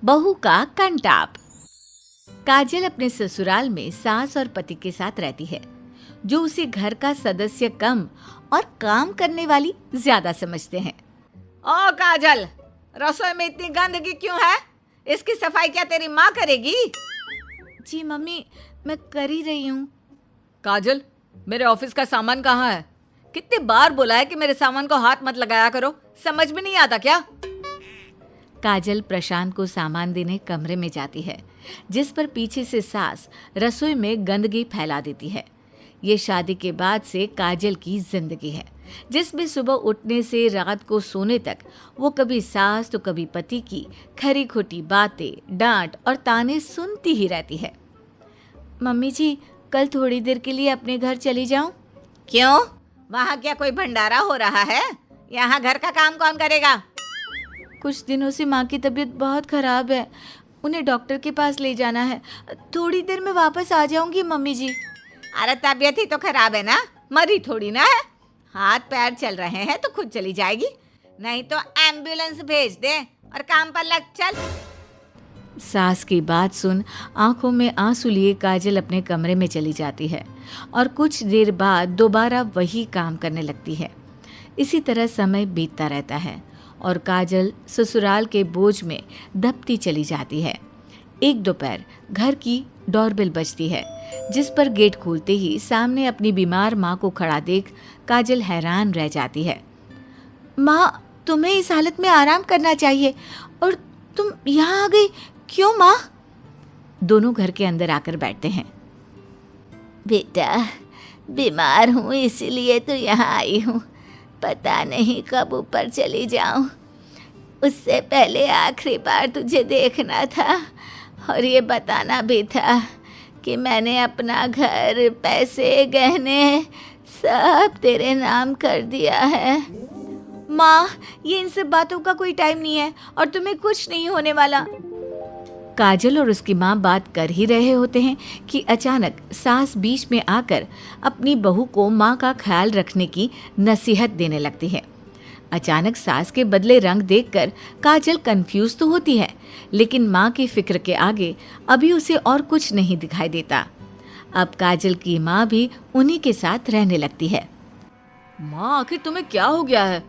बहू का कंटाप। काजल अपने ससुराल में सास और पति के साथ रहती है, जो उसे घर का सदस्य कम और काम करने वाली ज्यादा समझते हैं। ओ काजल, रसोई में इतनी गंदगी क्यों है? इसकी सफाई क्या तेरी माँ करेगी? जी मम्मी, मैं कर ही रही हूँ। काजल, मेरे ऑफिस का सामान कहाँ है? कितनी बार बोला है कि मेरे सामान को हाथ मत लगाया करो, समझ में नहीं आता क्या? काजल प्रशांत को सामान देने कमरे में जाती है, जिस पर पीछे से सास रसोई में गंदगी फैला देती है। ये शादी के बाद से काजल की जिंदगी है, जिसमें सुबह उठने से रात को सोने तक वो कभी सास तो कभी पति की खरी खोटी बातें, डांट और ताने सुनती ही रहती है। मम्मी जी, कल थोड़ी देर के लिए अपने घर चली जाऊं? क्यों? वहाँ क्या कोई भंडारा हो रहा है? यहाँ घर का काम कौन करेगा? कुछ दिनों से माँ की तबीयत बहुत खराब है, उन्हें डॉक्टर के पास ले जाना है। थोड़ी देर में वापस आ जाऊंगी मम्मी जी। अरे तबीयत ही तो खराब है ना, मरी थोड़ी ना है। हाथ पैर चल रहे हैं तो खुद चली जाएगी, नहीं तो एम्बुलेंस भेज दे और काम पर लग चल। सास की बात सुन आंखों में आंसू लिए काजल अपने कमरे में चली जाती है और कुछ देर बाद दोबारा वही काम करने लगती है। इसी तरह समय बीतता रहता है और काजल ससुराल के बोझ में दबती चली जाती है। एक दोपहर घर की डोरबेल बजती है, जिस पर गेट खोलते ही सामने अपनी बीमार माँ को खड़ा देख काजल हैरान रह जाती है। माँ, तुम्हें इस हालत में आराम करना चाहिए और तुम यहाँ आ गई क्यों माँ? दोनों घर के अंदर आकर बैठते हैं। बेटा, बीमार हूँ इसीलिए तो यहाँ आई हूँ। पता नहीं कब ऊपर चली जाऊँ। उससे पहले आखिरी बार तुझे देखना था और ये बताना भी था कि मैंने अपना घर, पैसे, गहने सब तेरे नाम कर दिया है। माँ, ये इन सब बातों का कोई टाइम नहीं है और तुम्हें कुछ नहीं होने वाला। काजल और उसकी माँ बात कर ही रहे होते हैं कि अचानक सास बीच में आकर अपनी बहू को माँ का ख्याल रखने की नसीहत देने लगती है। अचानक सास के बदले रंग देखकर काजल कंफ्यूज तो होती है, लेकिन माँ की फिक्र के आगे अभी उसे और कुछ नहीं दिखाई देता। अब काजल की माँ भी उन्हीं के साथ रहने लगती है। माँ, आखिर तुम्हें क्या हो गया है?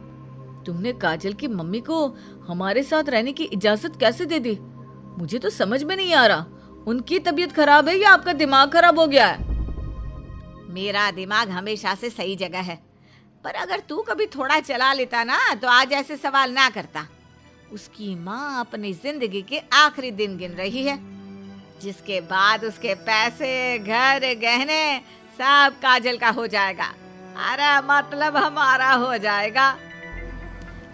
तुमने काजल की मम्मी को हमारे साथ रहने की इजाजत कैसे दे दी? मुझे तो समझ में नहीं आ रहा, उनकी तबीयत खराब है या आपका दिमाग खराब हो गया है? मेरा दिमाग हमेशा से सही जगह है, पर अगर तू कभी थोड़ा चला लेता ना तो आज ऐसे सवाल ना करता। उसकी माँ अपनी जिंदगी के आखिरी दिन गिन रही है, जिसके बाद उसके पैसे, घर, गहने सब काजल का हो जाएगा। अरे मतलब हमारा हो जाएगा।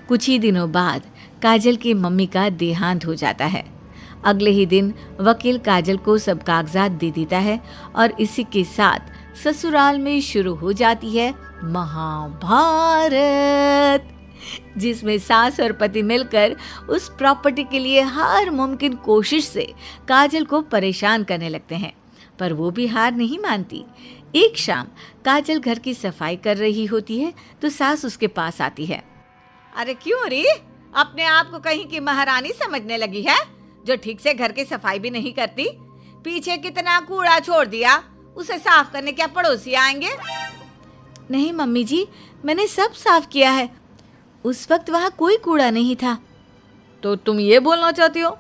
कुछ ही दिनों बाद काजल की मम्मी का देहांत हो जाता है। अगले ही दिन वकील काजल को सब कागजात दे देता है और इसी के साथ ससुराल में शुरू हो जाती है महाभारत, जिसमें सास और पति मिलकर उस प्रॉपर्टी के लिए हर मुमकिन कोशिश से काजल को परेशान करने लगते हैं, पर वो भी हार नहीं मानती। एक शाम काजल घर की सफाई कर रही होती है तो सास उसके पास आती है। अरे क्यों री, अपने आप को कहीं की महारानी समझने लगी है, जो ठीक से घर की सफाई भी नहीं करती? पीछे कितना कूड़ा छोड़ दिया, उसे साफ करने क्या पड़ोसी आएंगे? नहीं मम्मी जी, मैंने सब साफ किया है, उस वक्त वहाँ कोई कूड़ा नहीं था। तो तुम ये बोलना चाहती हो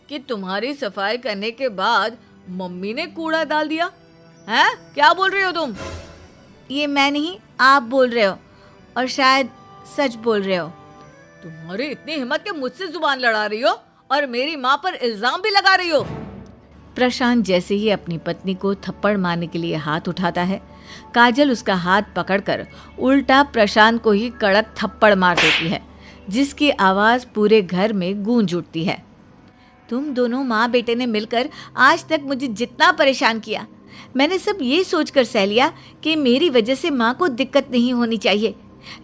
कि तुम्हारी सफाई करने के बाद मम्मी ने कूड़ा डाल दिया है? क्या बोल रही हो तुम? ये मैं नहीं, आप बोल रहे हो, और शायद सच बोल रहे हो। तुम्हारी इतनी हिम्मत कि मुझसे जुबान लड़ा रही हो और मेरी माँ पर इल्जाम भी लगा रही हो। प्रशांत जैसे ही अपनी पत्नी को थप्पड़ मारने के लिए हाथ उठाता है, काजल उसका हाथ पकड़कर उल्टा प्रशांत को ही कड़क थप्पड़ मार देती है, जिसकी आवाज पूरे घर में गूंज उठती है। तुम दोनों माँ बेटे ने मिलकर आज तक मुझे जितना परेशान किया, मैंने सब ये सोचकर सह लिया कि मेरी वजह से माँ को दिक्कत नहीं होनी चाहिए,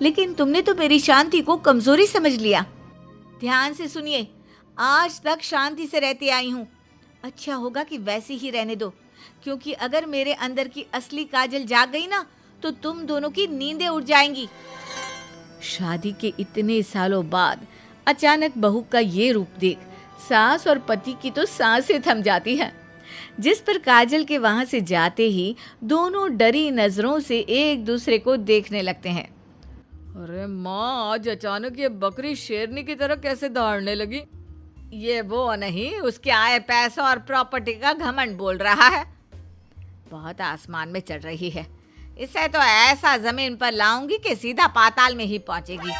लेकिन तुमने तो मेरी शांति को कमजोरी समझ लिया। ध्यान से सुनिए, आज तक शांति से रहती आई हूँ। अच्छा होगा कि वैसे ही रहने दो, क्योंकि अगर मेरे अंदर की असली काजल जाग गई ना तो तुम दोनों की नींदें उड़ जाएंगी। शादी के इतने सालों बाद अचानक बहू का ये रूप देख सास और पति की तो सांसें थम जाती हैं। जिस पर काजल के वहां से जाते ही दोनों डरी नजरों से एक दूसरे को देखने लगते हैं। अरे माँ, आज अचानक ये बकरी शेरनी की तरह कैसे दौड़ने लगी? ये वो नहीं, उसके आए पैसों और प्रॉपर्टी का घमंड बोल रहा है। बहुत आसमान में चढ़ रही है, इसे तो ऐसा जमीन पर लाऊंगी कि सीधा पाताल में ही पहुंचेगी।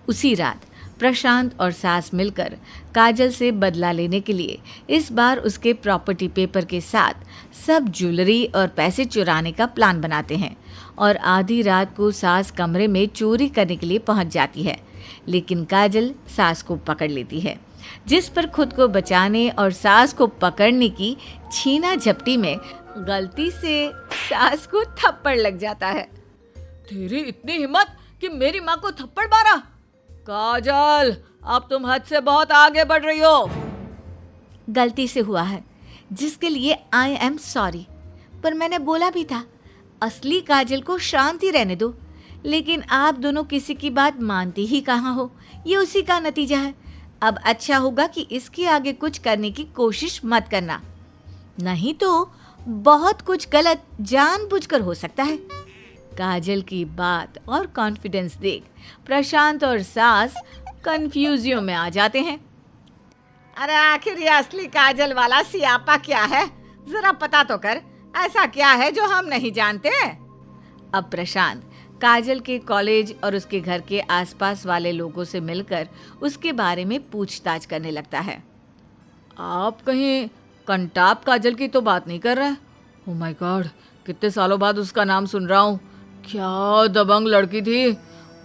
उसी रात प्रशांत और सास मिलकर काजल से बदला लेने के लिए इस बार उसके प्रॉपर्टी पेपर के साथ सब ज्वेलरी और पैसे चुराने का प्लान बनाते हैं और आधी रात को सास कमरे में चोरी करने के लिए पहुंच जाती है, लेकिन काजल सास को पकड़ लेती है, जिस पर खुद को बचाने और सास को पकड़ने की छीना झपटी में गलती से सास को थप्पड़ लग जाता है। तेरी इतनी हिम्मत कि मेरी माँ को थप्पड़ मारा? काजल, अब तुम हद से बहुत आगे बढ़ रही हो। गलती से हुआ है, जिसके लिए आई एम सॉरी। पर मैंने बोला भी था, असली काजल को शांति रहने दो, लेकिन आप दोनों किसी की बात मानते ही कहाँ हो। ये उसी का नतीजा है। अब अच्छा होगा कि इसके आगे कुछ करने की कोशिश मत करना, नहीं तो बहुत कुछ गलत जानबूझकर हो सकता है। काजल की बात और कॉन्फिडेंस देख प्रशांत और सास कंफ्यूजियों में आ जाते हैं। अरे आखिर ये असली काजल वाला सियापा क्या है, जरा पता तो कर। ऐसा क्या है जो हम नहीं जानते? अब प्रशांत काजल के कॉलेज और उसके घर के आसपास वाले लोगों से मिलकर उसके बारे में पूछताछ करने लगता है। आप कहीं कंटाप काजल की तो बात नहीं कर रहे? ओह माय गॉड, कितने सालों बाद उसका नाम सुन रहा हूँ। क्या दबंग लड़की थी।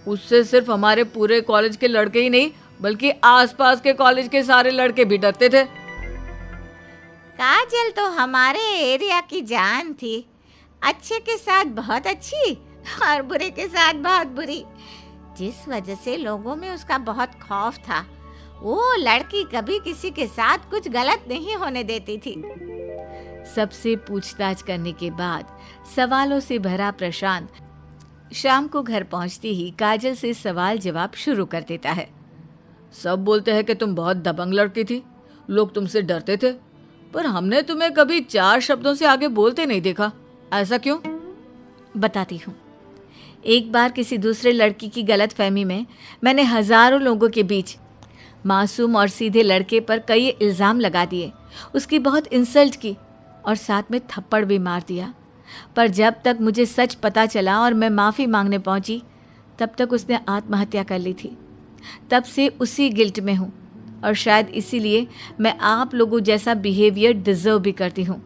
उससे सिर्फ हमारे पूरे कॉलेज के लड़के ही नहीं, बल्कि आसपास के कॉलेज के सारे लड़के भी डरते थे। काजल तो हमारे एरिया की जान थी, अच्छे के साथ बहुत अच्छी और बुरे के साथ बहुत बुरी, जिस वजह से लोगों में उसका बहुत खौफ था। वो लड़की कभी किसी के साथ कुछ गलत नहीं होने देती थी। सबसे पूछताछ करने के बाद सवालों से भरा प्रशांत शाम को घर पहुंचते ही काजल से सवाल जवाब शुरू कर देता है। सब बोलते हैं कि तुम बहुत दबंग लड़की थी, लोग तुमसे डरते थे, पर हमने तुम्हें कभी 4 शब्दों से आगे बोलते नहीं देखा। ऐसा क्यों? बताती हूँ। एक बार किसी दूसरे लड़की की गलतफहमी में मैंने हजारों लोगों के बीच मासूम और सीधे लड़के पर कई इल्ज़ाम लगा दिए, उसकी बहुत इंसल्ट की और साथ में थप्पड़ भी मार दिया। पर जब तक मुझे सच पता चला और मैं माफ़ी मांगने पहुंची, तब तक उसने आत्महत्या कर ली थी। तब से उसी गिल्ट में हूँ और शायद इसीलिए मैं आप लोगों जैसा बिहेवियर डिजर्व भी करती हूँ।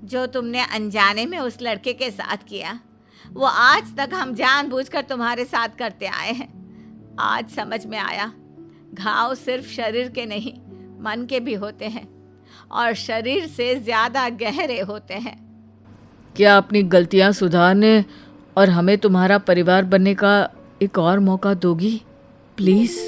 जो तुमने अनजाने में उस लड़के के साथ किया, वो आज तक हम जानबूझकर तुम्हारे साथ करते आए हैं। आज समझ में आया, घाव सिर्फ शरीर के नहीं, मन के भी होते हैं और शरीर से ज़्यादा गहरे होते हैं। क्या अपनी गलतियां सुधारने और हमें तुम्हारा परिवार बनने का एक और मौका दोगी प्लीज़?